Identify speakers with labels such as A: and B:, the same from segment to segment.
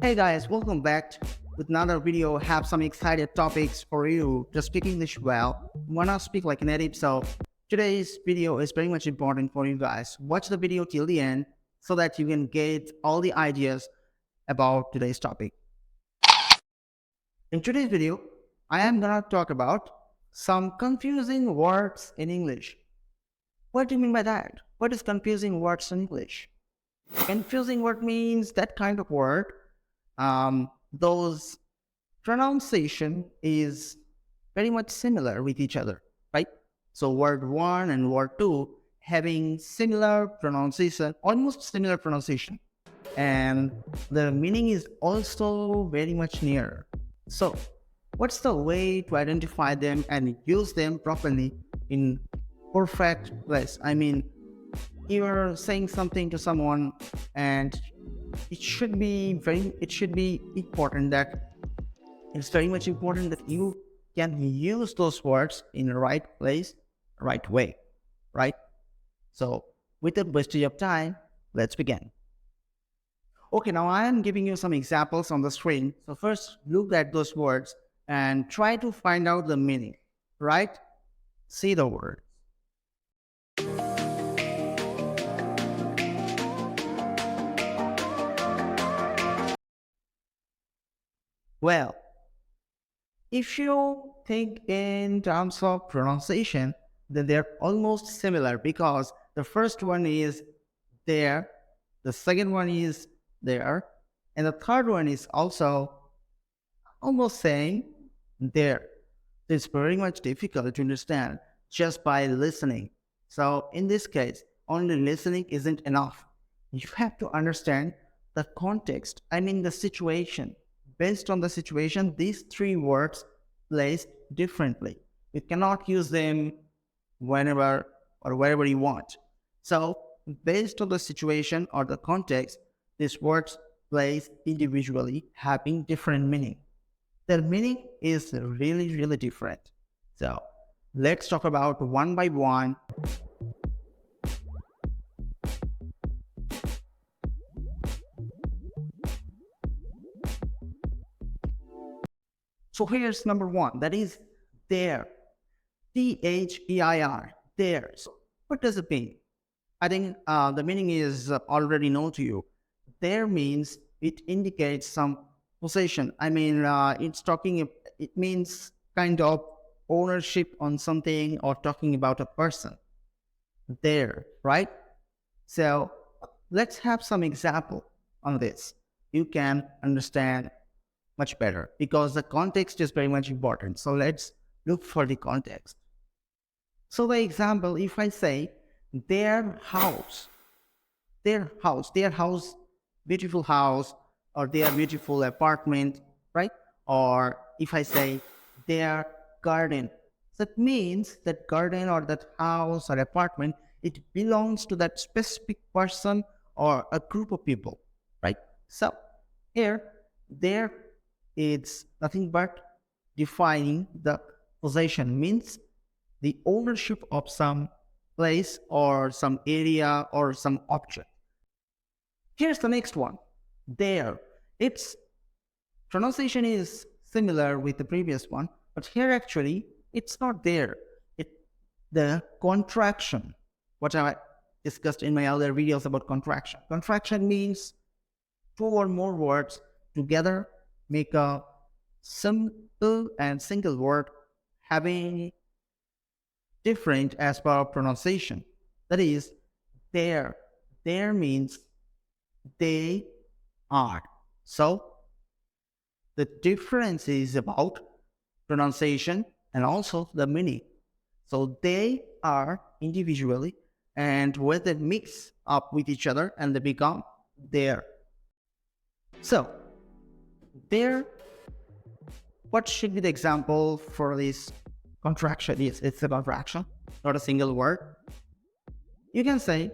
A: Hey guys, welcome back with another video. Have some excited topics for you. Just speak English well. Wanna speak like a native, so today's video is very much important for you guys. Watch the video till the end so that you can get all the ideas about today's topic. In today's video, I am gonna talk about some confusing words in English. What do you mean by that? What is confusing words in English? Confusing word means that kind of word those pronunciation is very much similar with each other, right? So word one and word two having similar pronunciation, almost similar pronunciation, and the meaning is also very much near. So what's the way to identify them and use them properly in perfect place? I mean, you're saying something to someone and it should be important that it's very much important that you can use those words in the right place, right way, right? So without wastage of time, let's begin. Okay, now I am giving you some examples on the screen. So first look at those words and try to find out the meaning, right? See the word. Well, if you think in terms of pronunciation, then they're almost similar because the first one is there, the second one is there, and the third one is also almost saying there. It's very much difficult to understand just by listening. So in this case, only listening isn't enough. You have to understand the context, I mean the situation. Based on the situation, these three words placed differently. You cannot use them whenever or wherever you want. So based on the situation or the context, these words placed individually having different meaning. Their meaning is really different. So let's talk about one by one. So here's number one, that is there. Their, there. So what does it mean? I think the meaning is already known to you. There means it indicates some possession. I mean, it means kind of ownership on something or talking about a person. There, right? So let's have some example on this. You can understand much better because the context is very much important. So let's look for the context. So the example, if I say their house, beautiful house, or their beautiful apartment, right? Or if I say their garden, that means that garden or that house or apartment, it belongs to that specific person or a group of people, right? So here, there, it's nothing but defining the possession, means the ownership of some place or some area or some object. Here's the next one. There. Its pronunciation is similar with the previous one, but here actually it's not there. The contraction, what I discussed in my other videos about contraction. Contraction means two or more words together make a simple and single word having different as per pronunciation. That is, there. There means they are. So the difference is about pronunciation and also the meaning. So they are individually, and when they mix up with each other and they become there. So there, what should be the example for this contraction? Yes, it's a contraction, not a single word. You can say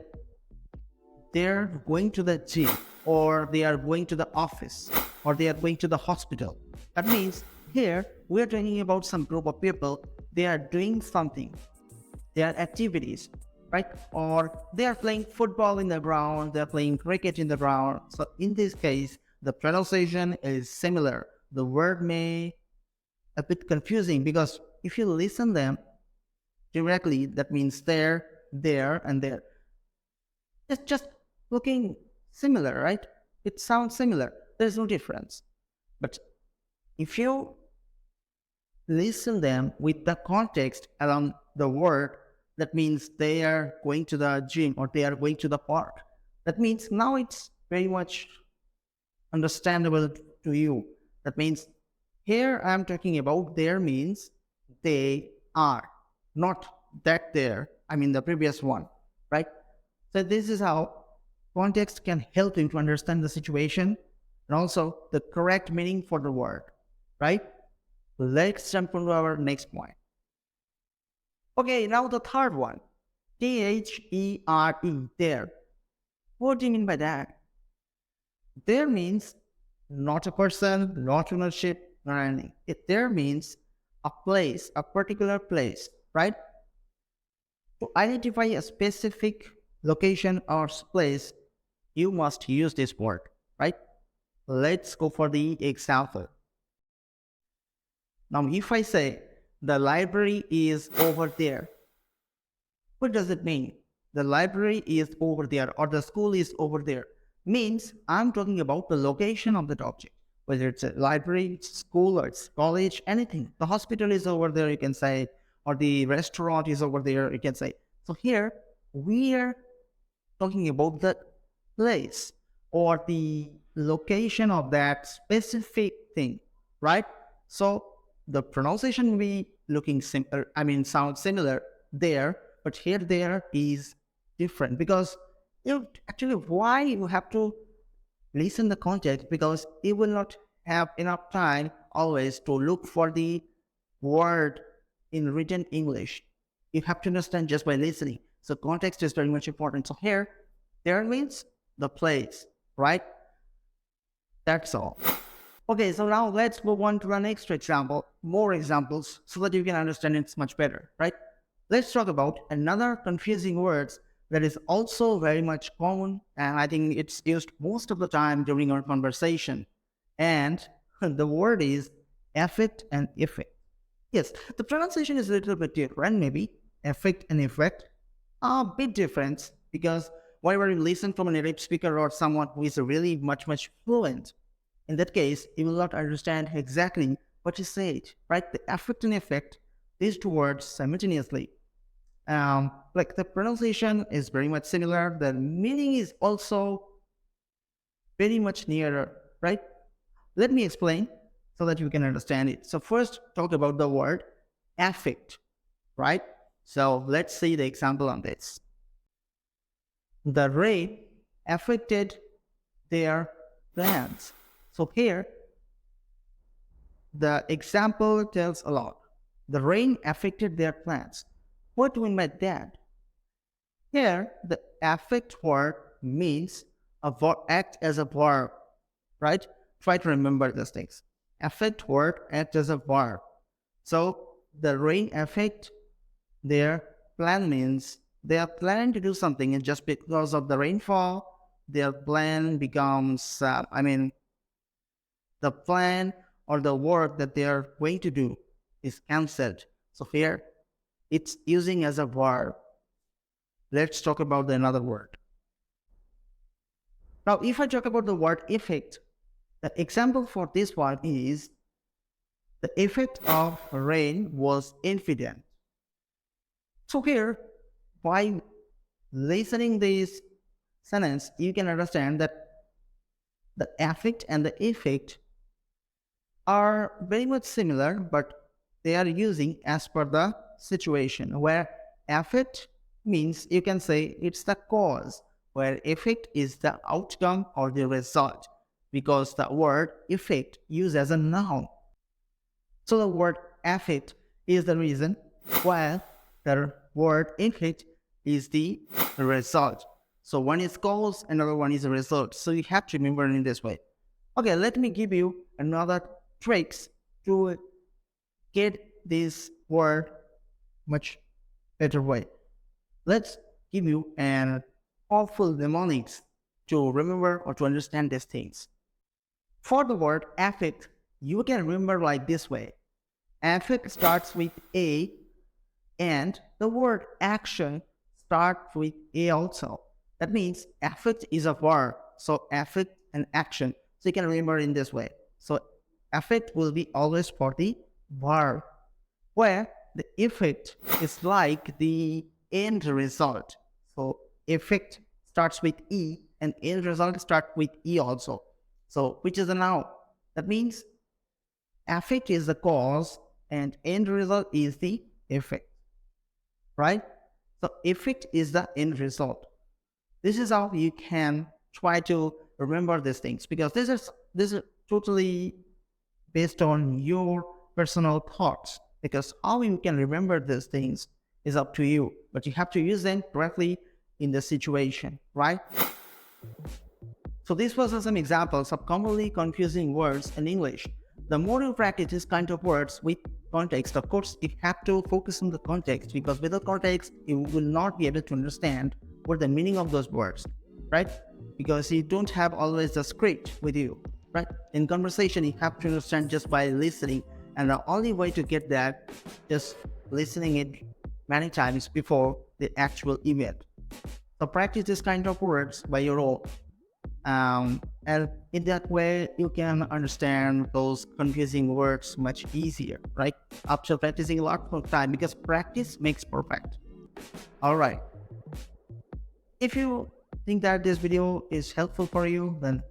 A: they're going to the gym, or they are going to the office, or they are going to the hospital. That means here we're talking about some group of people, they are doing something, their activities, right? Or they are playing football in the ground, they're playing cricket in the ground. So in this case, the pronunciation is similar. The word may a bit confusing because if you listen them directly, that means there, and there. It's just looking similar, right? It sounds similar. There's no difference. But if you listen them with the context around the word, that means they are going to the gym or they are going to the park. That means now it's very much understandable to you. That means here I'm talking about there means they are, not that there. I mean the previous one, right? So this is how context can help you to understand the situation and also the correct meaning for the word, right? Let's jump into our next point. Okay, now the third one. There, there. What do you mean by that? There means not a person, not ownership, not anything. There means a place, a particular place, right? To identify a specific location or place, you must use this word, right? Let's go for the example. Now, if I say the library is over there, what does it mean? The library is over there or the school is over there. Means I'm talking about the location of that object. Whether it's a library, it's school, or it's college, anything. The hospital is over there, you can say, or the restaurant is over there, you can say. So here, we are talking about the place or the location of that specific thing, right? So the pronunciation will be looking similar, sound similar there, but here there is different because actually why you have to listen the context, because you will not have enough time always to look for the word in written English. You have to understand just by listening. So context is very much important. So here, there means the place, right? That's all. Okay, so now let's move on to the next example, more examples, so that you can understand it much better, right? Let's talk about another confusing words that is also very much common, and I think it's used most of the time during our conversation. And the word is affect and effect. Yes, the pronunciation is a little bit different, maybe. Affect and effect are a bit different because whenever you listen from a native speaker or someone who is really much fluent, in that case, you will not understand exactly what you said, right? The affect and effect, these two words simultaneously. Like the pronunciation is very much similar. The meaning is also very much nearer, right? Let me explain so that you can understand it. So first, talk about the word affect, right? So let's see the example on this. The rain affected their plans. So here, the example tells a lot. The rain affected their plans. What do we mean by that? Here, the affect word means act as a verb, right? Try to remember these things. Affect word act as a verb. So the rain affect their plan means they are planning to do something, and just because of the rainfall, their plan becomes, the plan or the work that they are going to do is cancelled. So here, it's using as a verb. Let's talk about another word. Now, if I talk about the word effect, the example for this one is the effect of rain was evident. So here, by listening this sentence, you can understand that the affect and the effect are very much similar, but they are using as per the situation, where affect means you can say it's the cause, where effect is the outcome or the result, because the word effect used as a noun. So the word affect is the reason, while the word effect is the result. So one is cause, another one is a result. So you have to remember it in this way. Okay, let me give you another tricks to get this word much better way. Let's give you an awful mnemonics to remember or to understand these things. For the word affect, you can remember like this way. Affect starts with A, and the word action starts with A also. That means affect is a verb. So affect and action. So you can remember in this way. So affect will be always for the verb, where the effect is like the end result. So effect starts with E and end result starts with E also. So which is a noun. That means affect is the cause and end result is the effect, right? So effect is the end result. This is how you can try to remember these things, because this is totally based on your personal thoughts, because how you can remember these things is up to you, but you have to use them correctly in the situation, right? So this was some examples of commonly confusing words in English. The more you practice this kind of words with context, of course, you have to focus on the context, because without context, you will not be able to understand what the meaning of those words, right? Because you don't have always the script with you, right? In conversation, you have to understand just by listening, and the only way to get that, just listening it many times before the actual event. So practice this kind of words by your own. And in that way, you can understand those confusing words much easier, right? After practicing a lot of time, because practice makes perfect. All right. If you think that this video is helpful for you, then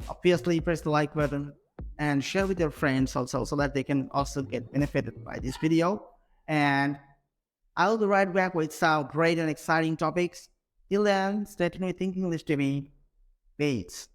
A: obviously press the like button and share with your friends also, so that they can also get benefited by this video. And I'll be right back with some great and exciting topics. Till then, stay tuned with Think English TV. Peace.